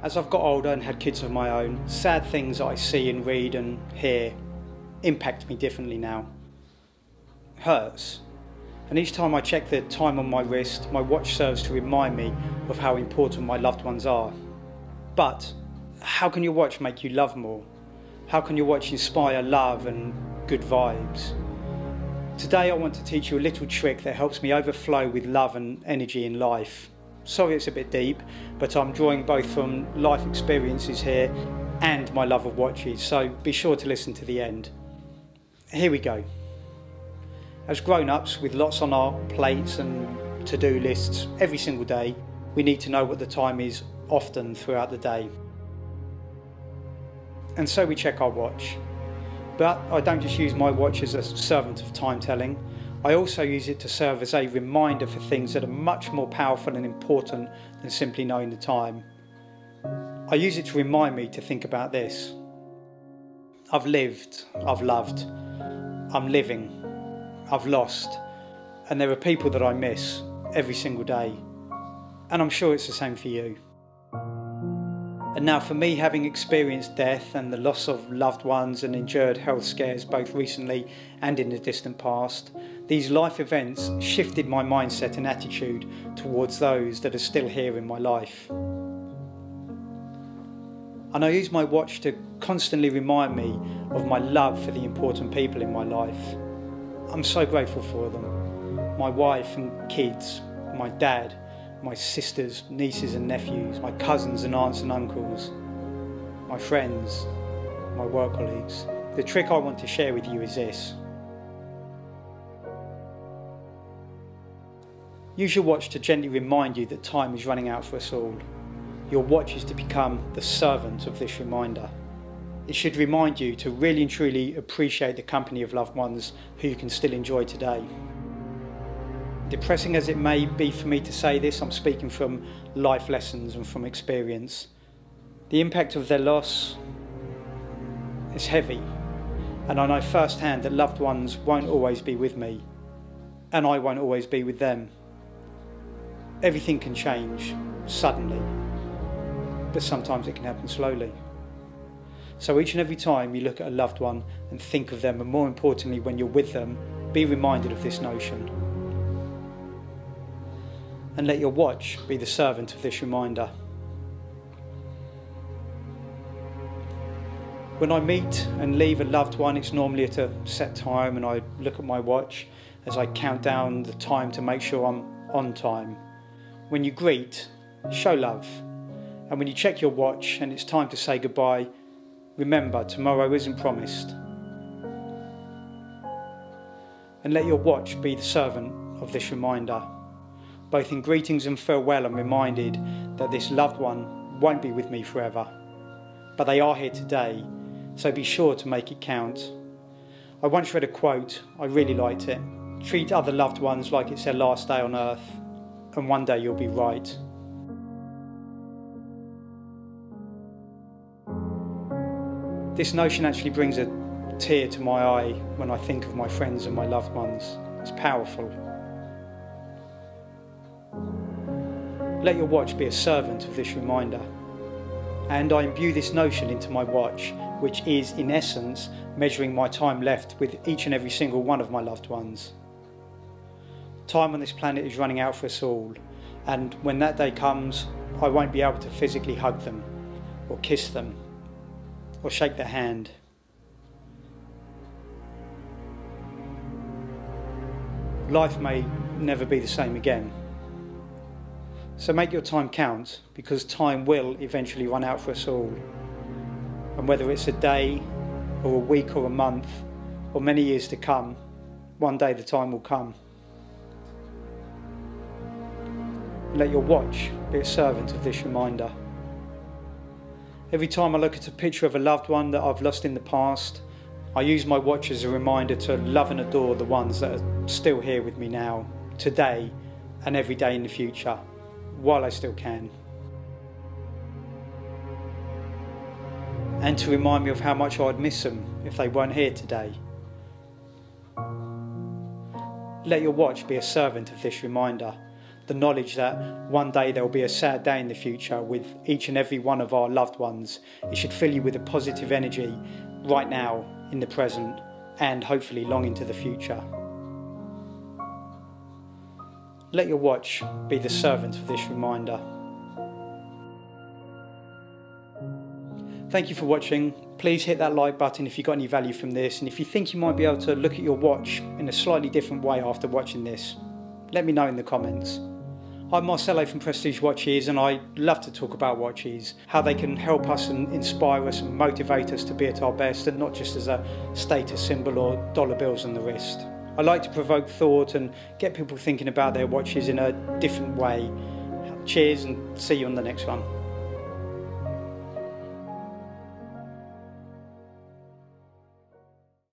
As I've got older and had kids of my own, sad things that I see and read and hear impact me differently now. Hurts. And each time I check the time on my wrist, my watch serves to remind me of how important my loved ones are. But how can your watch make you love more? How can your watch inspire love and good vibes? Today I want to teach you a little trick that helps me overflow with love and energy in life. Sorry it's a bit deep, but I'm drawing both from life experiences here and my love of watches, so be sure to listen to the end. Here we go. As grown-ups with lots on our plates and to-do lists every single day, we need to know what the time is often throughout the day. And so we check our watch. But I don't just use my watch as a servant of time telling. I also use it to serve as a reminder for things that are much more powerful and important than simply knowing the time. I use it to remind me to think about this. I've lived, I've loved, I'm living, I've lost, and there are people that I miss every single day. And I'm sure it's the same for you. And now for me, having experienced death and the loss of loved ones and endured health scares both recently and in the distant past, these life events shifted my mindset and attitude towards those that are still here in my life. And I use my watch to constantly remind me of my love for the important people in my life. I'm so grateful for them. My wife and kids, my dad, my sisters, nieces and nephews, my cousins and aunts and uncles, my friends, my work colleagues. The trick I want to share with you is this. Use your watch to gently remind you that time is running out for us all. Your watch is to become the servant of this reminder. It should remind you to really and truly appreciate the company of loved ones who you can still enjoy today. Depressing as it may be for me to say this, I'm speaking from life lessons and from experience. The impact of their loss is heavy, and I know firsthand that loved ones won't always be with me, and I won't always be with them. Everything can change suddenly, but sometimes it can happen slowly. So each and every time you look at a loved one and think of them, and more importantly when you're with them, be reminded of this notion. And let your watch be the servant of this reminder. When I meet and leave a loved one, it's normally at a set time, and I look at my watch as I count down the time to make sure I'm on time. When you greet, show love. And when you check your watch and it's time to say goodbye, remember, tomorrow isn't promised. And let your watch be the servant of this reminder. Both in greetings and farewell, I'm reminded that this loved one won't be with me forever. But they are here today, so be sure to make it count. I once read a quote, I really liked it. Treat other loved ones like it's their last day on earth, and one day you'll be right. This notion actually brings a tear to my eye when I think of my friends and my loved ones. It's powerful. Let your watch be a servant of this reminder. And I imbue this notion into my watch, which is in essence measuring my time left with each and every single one of my loved ones. Time on this planet is running out for us all, and when that day comes, I won't be able to physically hug them, or kiss them, or shake their hand. Life may never be the same again. So make your time count, because time will eventually run out for us all. And whether it's a day, or a week, or a month, or many years to come, one day the time will come. Let your watch be a servant of this reminder. Every time I look at a picture of a loved one that I've lost in the past, I use my watch as a reminder to love and adore the ones that are still here with me now, today, and every day in the future, while I still can. And to remind me of how much I'd miss them if they weren't here today. Let your watch be a servant of this reminder. the knowledge that one day there will be a sad day in the future with each and every one of our loved ones. It should fill you with a positive energy right now, in the present, and hopefully long into the future. Let your watch be the servant of this reminder. Thank you for watching. Please hit that like button if you got any value from this, and if you think you might be able to look at your watch in a slightly different way after watching this, let me know in the comments. I'm Marcelo from Prestige Watches, and I love to talk about watches, how they can help us and inspire us and motivate us to be at our best, and not just as a status symbol or dollar bills on the wrist. I like to provoke thought and get people thinking about their watches in a different way. Cheers, and see you on the next one.